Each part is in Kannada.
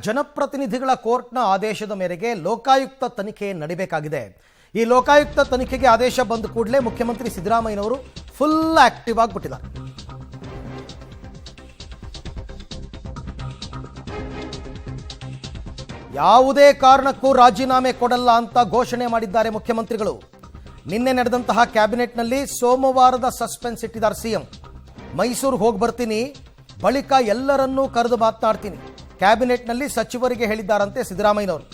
ಜನಪ್ರತಿನಿಧಿಗಳ ಕೋರ್ಟ್ನ ಆದೇಶದ ಮೇರೆಗೆ ಲೋಕಾಯುಕ್ತ ತನಿಖೆ ನಡೆಯಬೇಕಾಗಿದೆ. ಈ ಲೋಕಾಯುಕ್ತ ತನಿಖೆಗೆ ಆದೇಶ ಬಂದ ಕೂಡಲೇ ಮುಖ್ಯಮಂತ್ರಿ ಸಿದ್ದರಾಮಯ್ಯನವರು ಫುಲ್ ಆಕ್ಟಿವ್ ಆಗಿಬಿಟ್ಟಿದ್ದಾರೆ. ಯಾವುದೇ ಕಾರಣಕ್ಕೂ ರಾಜೀನಾಮೆ ಕೊಡಲ್ಲ ಅಂತ ಘೋಷಣೆ ಮಾಡಿದ್ದಾರೆ ಮುಖ್ಯಮಂತ್ರಿಗಳು. ನಿನ್ನೆ ನಡೆದಂತಹ ಕ್ಯಾಬಿನೆಟ್ನಲ್ಲಿ ಸೋಮವಾರದ ಸಸ್ಪೆನ್ಸ್ ಇಟ್ಟಿದ್ದಾರೆ ಸಿಎಂ. ಮೈಸೂರಿಗೆ ಹೋಗಿ ಬರ್ತೀನಿ, ಬಳಿಕ ಎಲ್ಲರನ್ನೂ ಕರೆದು ಮಾತನಾಡ್ತೀನಿ. ಕ್ಯಾಬಿನೆಟ್ನಲ್ಲಿ ಸಚಿವರಿಗೆ ಹೇಳಿದ್ದಾರಂತೆ ಸಿದ್ದರಾಮಯ್ಯನವರು.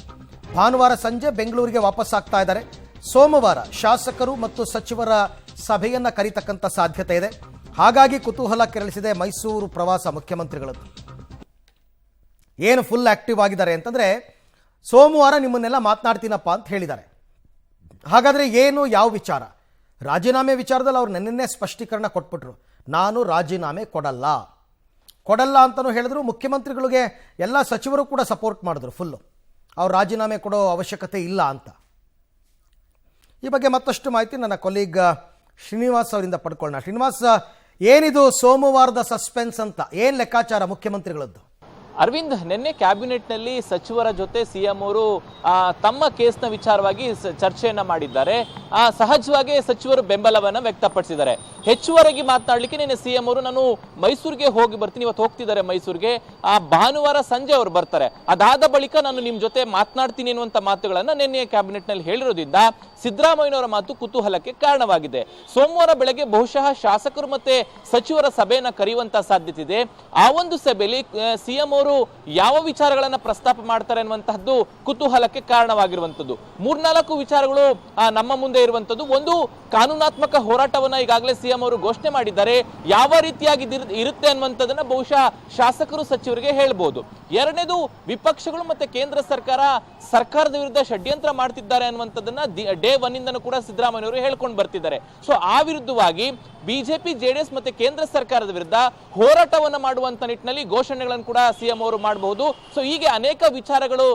ಭಾನುವಾರ ಸಂಜೆ ಬೆಂಗಳೂರಿಗೆ ವಾಪಸ್ ಆಗ್ತಾ ಇದ್ದಾರೆ. ಸೋಮವಾರ ಶಾಸಕರು ಮತ್ತು ಸಚಿವರ ಸಭೆಯನ್ನು ಕರೀತಕ್ಕಂಥ ಸಾಧ್ಯತೆ ಇದೆ. ಹಾಗಾಗಿ ಕುತೂಹಲ ಕೆರಳಿಸಿದೆ ಮೈಸೂರು ಪ್ರವಾಸ ಮುಖ್ಯಮಂತ್ರಿಗಳದ್ದು. ಏನು ಫುಲ್ ಆಕ್ಟಿವ್ ಆಗಿದ್ದಾರೆ ಅಂತಂದರೆ, ಸೋಮವಾರ ನಿಮ್ಮನ್ನೆಲ್ಲ ಮಾತನಾಡ್ತೀನಪ್ಪ ಅಂತ ಹೇಳಿದ್ದಾರೆ. ಹಾಗಾದರೆ ಏನು, ಯಾವ ವಿಚಾರ? ರಾಜೀನಾಮೆ ವಿಚಾರದಲ್ಲಿ ಅವ್ರು ನೆನ್ನೆ ಸ್ಪಷ್ಟೀಕರಣ ಕೊಟ್ಬಿಟ್ರು. ನಾನು ರಾಜೀನಾಮೆ ಕೊಡಲ್ಲ ಅಂತಲೂ ಹೇಳಿದ್ರು. ಮುಖ್ಯಮಂತ್ರಿಗಳಿಗೆ ಎಲ್ಲ ಸಚಿವರು ಕೂಡ ಸಪೋರ್ಟ್ ಮಾಡಿದ್ರು ಫುಲ್ಲು. ಅವ್ರು ರಾಜೀನಾಮೆ ಕೊಡೋ ಅವಶ್ಯಕತೆ ಇಲ್ಲ ಅಂತ. ಈ ಬಗ್ಗೆ ಮತ್ತಷ್ಟು ಮಾಹಿತಿ ನನ್ನ ಕೊಲೀಗ್ ಶ್ರೀನಿವಾಸ್ ಅವರಿಂದ ಪಡ್ಕೊಳ್ಳೋಣ. ಶ್ರೀನಿವಾಸ್, ಏನಿದು ಸೋಮವಾರದ ಸಸ್ಪೆನ್ಸ್ ಅಂತ, ಏನು ಲೆಕ್ಕಾಚಾರ ಮುಖ್ಯಮಂತ್ರಿಗಳದ್ದು? ಅರವಿಂದ್, ನಿನ್ನೆ ಕ್ಯಾಬಿನೆಟ್ನಲ್ಲಿ ಸಚಿವರ ಜೊತೆ ಸಿಎಂ ಅವರು ತಮ್ಮ ಕೇಸ್ನ ವಿಚಾರವಾಗಿ ಚರ್ಚೆಯನ್ನ ಮಾಡಿದ್ದಾರೆ. ಸಹಜವಾಗಿ ಸಚಿವರು ಬೆಂಬಲವನ್ನ ವ್ಯಕ್ತಪಡಿಸಿದ್ದಾರೆ. ಹೆಚ್ಚುವರೆಗೆ ಮಾತನಾಡಲಿಕ್ಕೆ ನಿನ್ನೆ ಸಿಎಂ ಅವರು ನಾನು ಮೈಸೂರಿಗೆ ಹೋಗಿ ಬರ್ತೀನಿ, ಇವತ್ತು ಹೋಗ್ತಿದ್ದಾರೆ ಮೈಸೂರಿಗೆ, ಭಾನುವಾರ ಸಂಜೆ ಅವರು ಬರ್ತಾರೆ, ಅದಾದ ಬಳಿಕ ನಾನು ನಿಮ್ ಜೊತೆ ಮಾತನಾಡ್ತೀನಿ ಅನ್ನುವಂಥ ಮಾತುಗಳನ್ನ ನಿನ್ನೆ ಕ್ಯಾಬಿನೆಟ್ನಲ್ಲಿ ಹೇಳಿರೋದ್ರಿಂದ ಸಿದ್ದರಾಮಯ್ಯನವರ ಮಾತು ಕುತೂಹಲಕ್ಕೆ ಕಾರಣವಾಗಿದೆ. ಸೋಮವಾರ ಬೆಳಗ್ಗೆ ಬಹುಶಃ ಶಾಸಕರು ಮತ್ತೆ ಸಚಿವರ ಸಭೆಯನ್ನ ಕರೆಯುವಂತ ಸಾಧ್ಯತೆ ಇದೆ. ಆ ಒಂದು ಸಭೆಯಲ್ಲಿ ಸಿಎಂ ಅವರು ಯಾವ ವಿಚಾರಗಳನ್ನ ಪ್ರಸ್ತಾಪ ಮಾಡ್ತಾರೆ ಅನ್ನುವಂತಹದ್ದು ಕುತೂಹಲಕ್ಕೆ ಕಾರಣವಾಗಿರುವಂತದ್ದು. 3-4 ವಿಚಾರಗಳು ನಮ್ಮ ಮುಂದೆ ಇರುವಂತದ್ದು. ಒಂದು, ಕಾನೂನಾತ್ಮಕ ಹೋರಾಟವನ್ನ ಈಗಾಗಲೇ ಸಿಎಂ ಅವರು ಘೋಷಣೆ ಮಾಡಿದ್ದಾರೆ. ಯಾವ ರೀತಿಯಾಗಿ ಇರುತ್ತೆ ಅನ್ನುವಂಥದ್ದನ್ನ ಬಹುಶಃ ಶಾಸಕರು ಸಚಿವರಿಗೆ ಹೇಳ್ಬೋದು. ಎರಡನೇದು, ವಿಪಕ್ಷಗಳು ಮತ್ತೆ ಕೇಂದ್ರ ಸರ್ಕಾರದ ವಿರುದ್ಧ ಷಡ್ಯಂತ್ರ ಮಾಡ್ತಿದ್ದಾರೆ ಅನ್ನುವಂಥದ್ದನ್ನ ಡೇ 1 ಇಂದನೂ ಕೂಡ ಸಿದ್ದರಾಮಯ್ಯ ಅವರು ಹೇಳ್ಕೊಂಡು ಬರ್ತಿದ್ದಾರೆ. ಸೊ ಆ ವಿರುದ್ಧವಾಗಿ ಬಿಜೆಪಿ, ಜೆಡಿಎಸ್ ಮತ್ತೆ ಕೇಂದ್ರ ಸರ್ಕಾರದ ವಿರುದ್ಧ ಹೋರಾಟವನ್ನು ಮಾಡುವಂತ ನಿಟ್ಟಿನಲ್ಲಿ ಘೋಷಣೆಗಳನ್ನು ಕೂಡ ಸಿಎಂ ಅವರು ಮಾಡಬಹುದು. ಸೊ ಹೀಗೆ ಅನೇಕ ವಿಚಾರಗಳು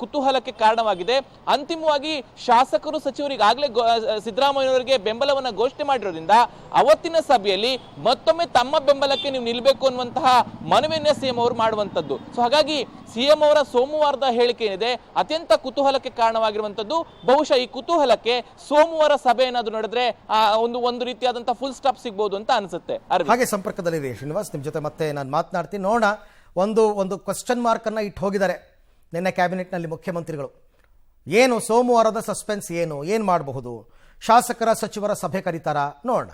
ಕುತೂಹಲಕ್ಕೆ ಕಾರಣವಾಗಿದೆ. ಅಂತಿಮವಾಗಿ ಶಾಸಕರು ಸಚಿವರು ಈಗಾಗಲೇ ಸಿದ್ದರಾಮಯ್ಯನವರಿಗೆ ಬೆಂಬಲವನ್ನು ಘೋಷಣೆ ಮಾಡಿರೋದ್ರಿಂದ ಅವತ್ತಿನ ಸಭೆಯಲ್ಲಿ ಮತ್ತೊಮ್ಮೆ ತಮ್ಮ ಬೆಂಬಲಕ್ಕೆ ನೀವು ನಿಲ್ಲಬೇಕು ಅನ್ನುವಂತಹ ಮನವಿಯನ್ನ ಸಿಎಂ ಅವರು ಮಾಡುವಂತದ್ದು. ಸೊ ಹಾಗಾಗಿ ಸಿಎಂ ಅವರ ಸೋಮವಾರದ ಹೇಳಿಕೆ ಏನಿದೆ ಅತ್ಯಂತ ಕುತೂಹಲಕ್ಕೆ ಕಾರಣವಾಗಿರುವಂತದ್ದು. ಬಹುಶಃ ಈ ಕುತೂಹಲಕ್ಕೆ ಸೋಮವಾರ ಸಭೆ ಏನಾದ್ರು ನಡೆದ್ರೆ ಒಂದು ರೀತಿಯಾದಂತಹ ಫುಲ್ ಸ್ಟಾಪ್ ಸಿಗಬಹುದು ಅಂತ ಅನ್ಸುತ್ತೆ. ಹಾಗೆ ಸಂಪರ್ಕದಲ್ಲಿ ಶ್ರೀನಿವಾಸ್, ನಿಮ್ ಜೊತೆ ಮತ್ತೆ ನಾನು ಮಾತನಾಡ್ತೀನಿ. ನೋಡೋಣ, ಒಂದು ಕ್ವಶನ್ ಮಾರ್ಕ್ ಅನ್ನ ಇಟ್ಟು ಹೋಗಿದ್ದಾರೆ ನಿನ್ನೆ ಕ್ಯಾಬಿನೆಟ್ನಲ್ಲಿ ಮುಖ್ಯಮಂತ್ರಿಗಳು. ಏನು ಸೋಮವಾರದ ಸಸ್ಪೆನ್ಸ್, ಏನು ಮಾಡಬಹುದು? ಶಾಸಕರ ಸಚಿವರ ಸಭೆ ಕರೀತಾರಾ? ನೋಡೋಣ.